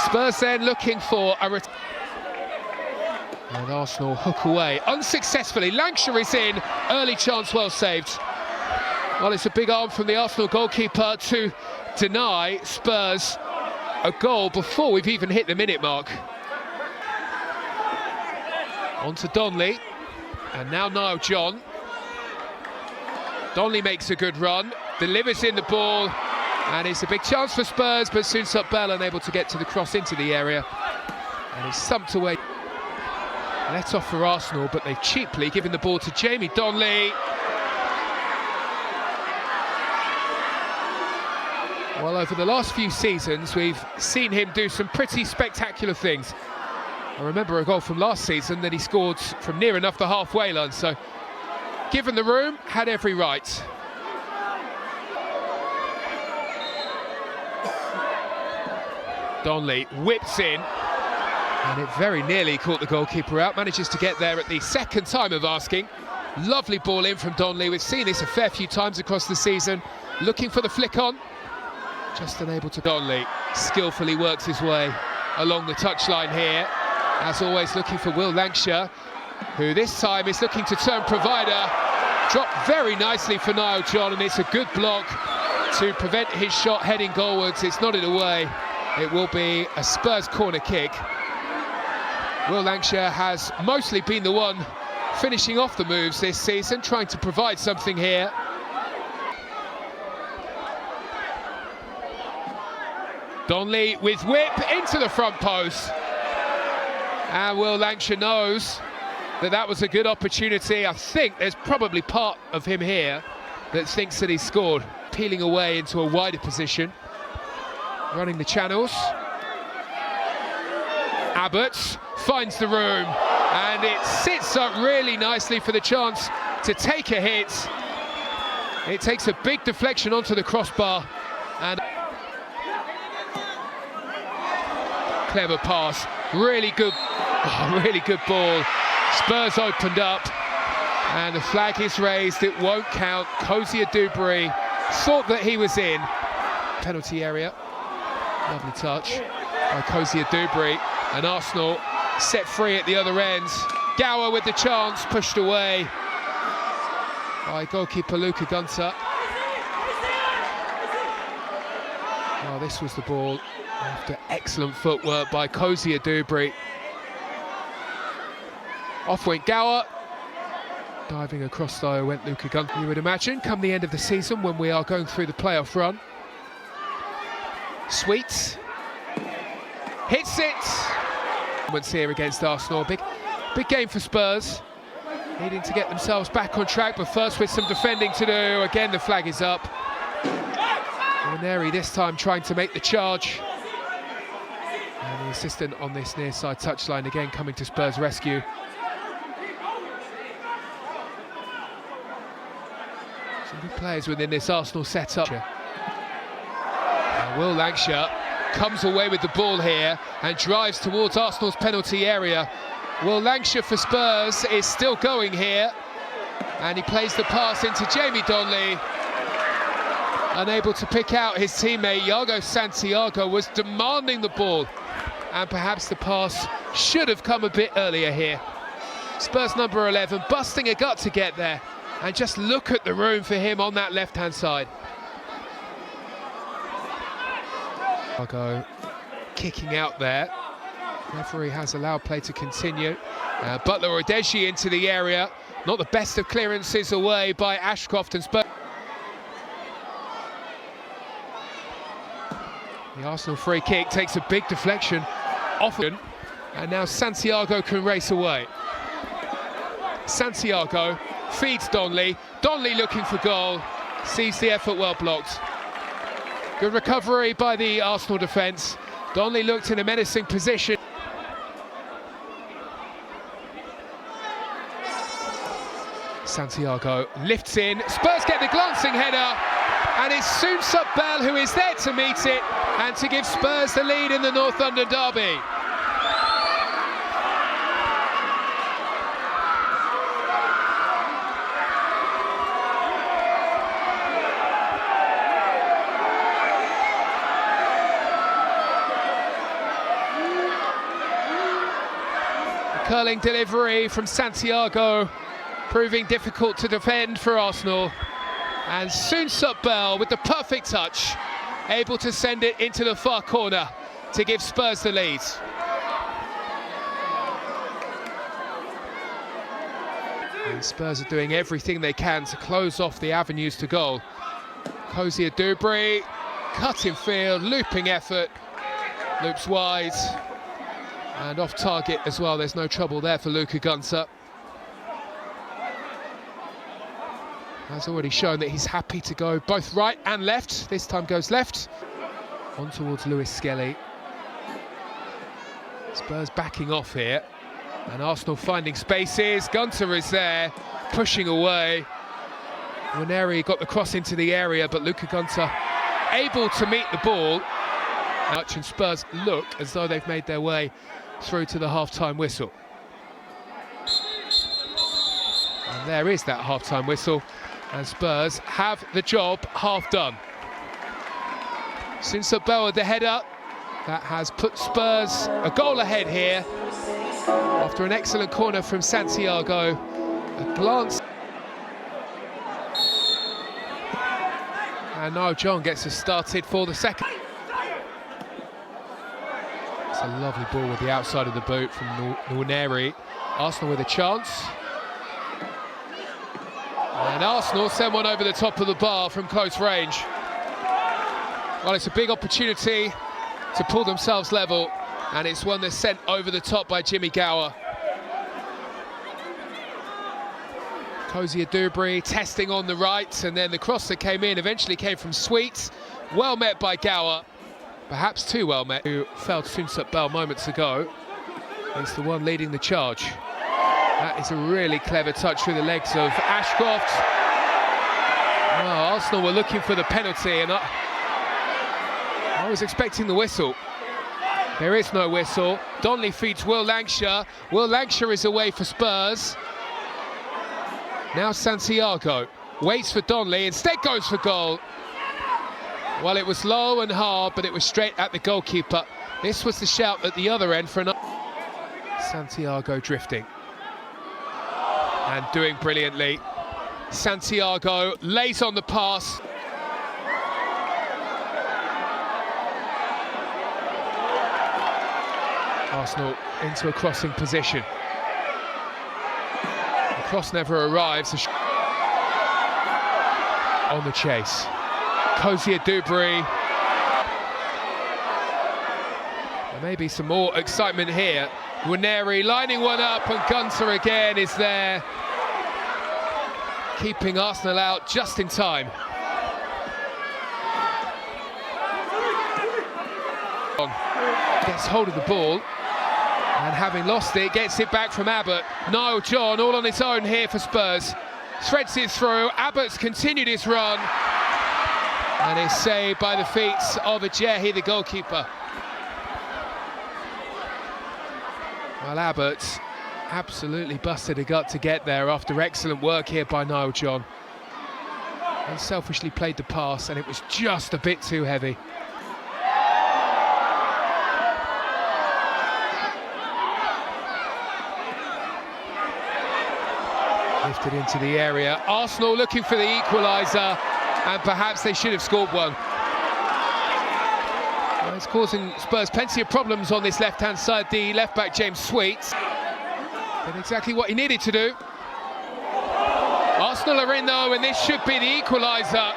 Spurs then looking for a and Arsenal hook away unsuccessfully. Lancashire is in, early chance well saved. Well, it's a big arm from the Arsenal goalkeeper to deny Spurs a goal before we've even hit the minute mark. On to Donley, and now Niall John. Donley makes a good run, delivers in the ball, and it's a big chance for Spurs, but Soonsop Bell unable to get to the cross into the area, and it's stumped away. Let off for Arsenal, but they've cheaply given the ball to Jamie Donley. Well, over the last few seasons, we've seen him do some pretty spectacular things. I remember a goal from last season that he scored from near enough the halfway line, so given the room, had every right. Donley whips in, and it very nearly caught the goalkeeper out, manages to get there at the second time of asking. Lovely ball in from Donley. We've seen this a fair few times across the season, looking for the flick on. Just unable to. Donley skillfully works his way along the touchline here. As always, looking for Will Lancashire, who this time is looking to turn provider. Dropped very nicely for Niall John, and it's a good block to prevent his shot heading goalwards. It's nodded away. It will be a Spurs corner kick. Will Lancashire has mostly been the one finishing off the moves this season, trying to provide something here. Donley with whip into the front post. And Will Lancashire knows that that was a good opportunity. I think there's probably part of him here that thinks that he's scored. Peeling away into a wider position. Running the channels. Abbott finds the room, and it sits up really nicely for the chance to take a hit. It takes a big deflection onto the crossbar, and clever pass, really good ball. Spurs opened up, and the flag is raised. It won't count. Cozier Dubry thought that he was in. Penalty area. Lovely touch by Cozier Dubry, and Arsenal set free at the other end. Gower with the chance, pushed away by goalkeeper Luca Gunter. Oh, this was the ball after excellent footwork by Cozier Dubry. Off went Gower. Diving across though went Luca Gunter. You would imagine come the end of the season when we are going through the playoff run. Sweets hits it. Once here against Arsenal, big game for Spurs, needing to get themselves back on track, but first with some defending to do. Again, the flag is up. Neri this time trying to make the charge, and the assistant on this near side touchline again coming to Spurs' rescue. Some good players within this Arsenal setup. Will Lancashire comes away with the ball here and drives towards Arsenal's penalty area. Will Lancashire for Spurs is still going here, and he plays the pass into Jamie Donley. Unable to pick out his teammate, Iago Santiago was demanding the ball, and perhaps the pass should have come a bit earlier here. Spurs number 11 busting a gut to get there, and just look at the room for him on that left-hand side. Iago kicking out there. Referee has allowed play to continue. Butler Odeji into the area. Not the best of clearances away by Ashcroft and Spurs. The Arsenal free kick takes a big deflection off him, and now Santiago can race away. Santiago feeds Donley. Donley looking for goal. Sees the effort well blocked. Good recovery by the Arsenal defence. Donley looked in a menacing position. Santiago lifts in. Spurs get the glancing header, and it's Soonsop Bell who is there to meet it and to give Spurs the lead in the North London derby. Curling delivery from Santiago, proving difficult to defend for Arsenal. And Soon-Sup Bell with the perfect touch, able to send it into the far corner to give Spurs the lead. And Spurs are doing everything they can to close off the avenues to goal. Cozier Dubry, cutting field, looping effort, loops wide, and off target as well. There's no trouble there for Luka Gunter. Has already shown that he's happy to go both right and left. This time goes left. On towards Lewis Skelly. Spurs backing off here. And Arsenal finding spaces. Gunter is there, pushing away. Waneri got the cross into the area, but Luka Gunter able to meet the ball. And Spurs look as though they've made their way through to the half-time whistle. And there is that half-time whistle. And Spurs have the job half done. Soon-Sup Bell with the header. That has put Spurs a goal ahead here. After an excellent corner from Santiago. A glance. And now John gets us started for the second. It's a lovely ball with the outside of the boot from Waneri. Arsenal with a chance. And Arsenal send one over the top of the bar from close range. Well, it's a big opportunity to pull themselves level, and it's one that's sent over the top by Jimmy Gower. Cozier Dubry testing on the right, and then the cross that came in eventually came from Sweet. Well met by Gower, perhaps too well met, who felled Soon-Sup Bell moments ago. He's the one leading the charge. That is a really clever touch through the legs of Ashcroft. Well, Arsenal were looking for the penalty, and I was expecting the whistle. There is no whistle. Donley feeds Will Lancashire. Will Lancashire is away for Spurs. Now Santiago waits for Donley, instead goes for goal. Well, it was low and hard, but it was straight at the goalkeeper. This was the shout at the other end for another. Santiago drifting. And doing brilliantly. Santiago lays on the pass. Arsenal into a crossing position. The cross never arrives. On the chase. Cozier Dubry. There may be some more excitement here. Waneri lining one up, and Gunter again is there, keeping Arsenal out just in time. Gets hold of the ball, and having lost it, gets it back from Abbott. Niall John all on his own here for Spurs. Threads it through. Abbott's continued his run, and is saved by the feet of Ajehi, the goalkeeper. Well, Abbott absolutely busted a gut to get there after excellent work here by Niall John. Unselfishly played the pass, and it was just a bit too heavy. Lifted into the area. Arsenal looking for the equaliser, and perhaps they should have scored one. Well, it's causing Spurs plenty of problems on this left-hand side. The left-back James Sweet did exactly what he needed to do. Arsenal are in though, and this should be the equaliser.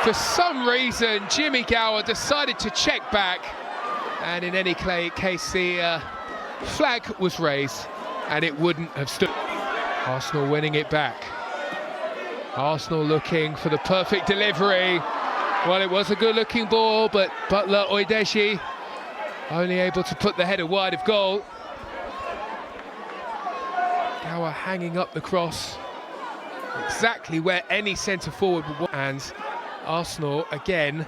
For some reason, Jimmy Gower decided to check back, and in any case, the flag was raised, and it wouldn't have stood. Arsenal winning it back. Arsenal looking for the perfect delivery. Well, it was a good-looking ball, but Butler Oyedeji only able to put the header wide of goal. Gower hanging up the cross, exactly where any centre-forward would want. And Arsenal, again,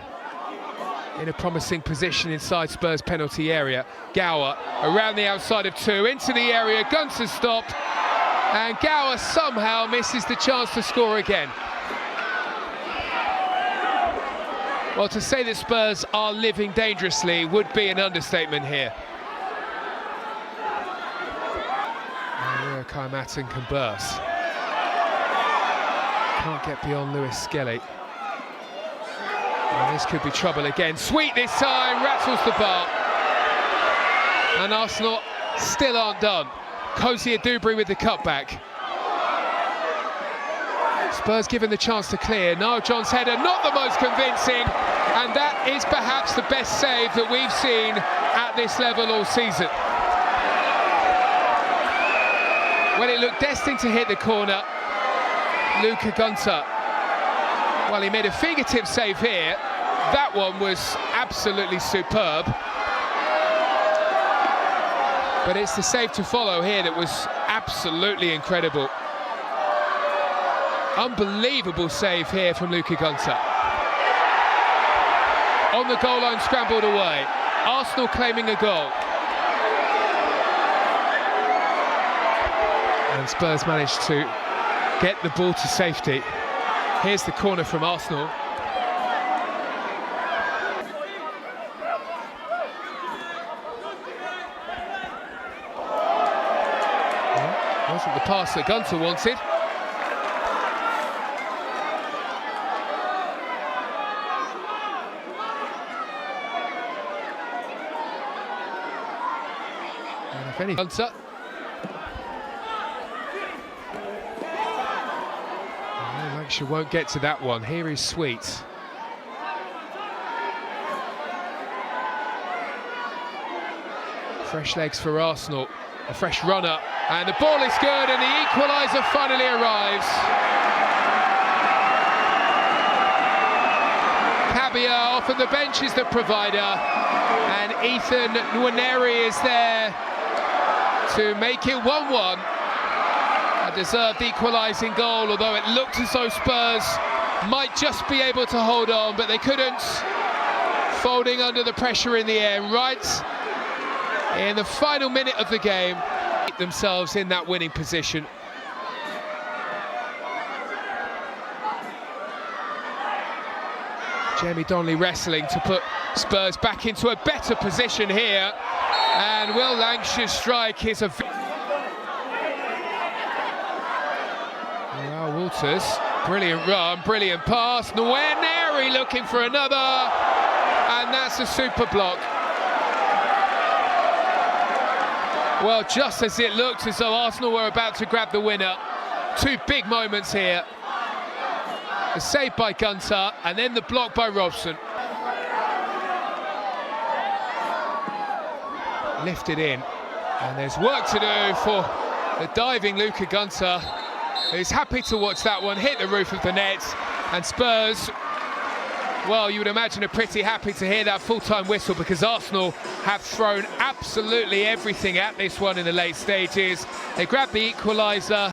in a promising position inside Spurs' penalty area. Gower around the outside of two, into the area, Gunter stopped, and Gower somehow misses the chance to score again. Well, to say that Spurs are living dangerously would be an understatement here. Kai Matten can burst. Can't get beyond Lewis Skelly. And this could be trouble again. Sweet this time, rattles the bar. And Arsenal still aren't done. Cozy Adubri with the cutback. Spurs given the chance to clear. Niall John's header, not the most convincing. And that is perhaps the best save that we've seen at this level all season. When it looked destined to hit the corner, Luka Gunter, well, he made a fingertip save here. That one was absolutely superb. But it's the save to follow here that was absolutely incredible. Unbelievable save here from Luka Gunter. On the goal line, scrambled away. Arsenal claiming a goal. And Spurs managed to get the ball to safety. Here's the corner from Arsenal. Well, wasn't the pass that Gunter wanted. And if any Gunter. Lancashire won't get to that one. Here is Sweet. Fresh legs for Arsenal. A fresh runner. And the ball is good, and the equaliser finally arrives. Cabia off at the bench is the provider. And Ethan Nwaneri is there to make it 1-1. A deserved equalising goal, although it looked as though Spurs might just be able to hold on, but they couldn't. Folding under the pressure in the air, right in the final minute of the game, themselves in that winning position. Jamie Donnelly wrestling to put Spurs back into a better position here, and Will Lancashire's strike is a... Walters, brilliant run, brilliant pass. Nwaneri looking for another, and that's a super block. Well, just as it looked as though Arsenal were about to grab the winner, two big moments here. The save by Gunter, and then the block by Robson. Lifted in, and there's work to do for the diving Luka Gunter, who's happy to watch that one hit the roof of the net. And Spurs, well, you would imagine are pretty happy to hear that full-time whistle, because Arsenal have thrown absolutely everything at this one in the late stages. They grabbed the equaliser.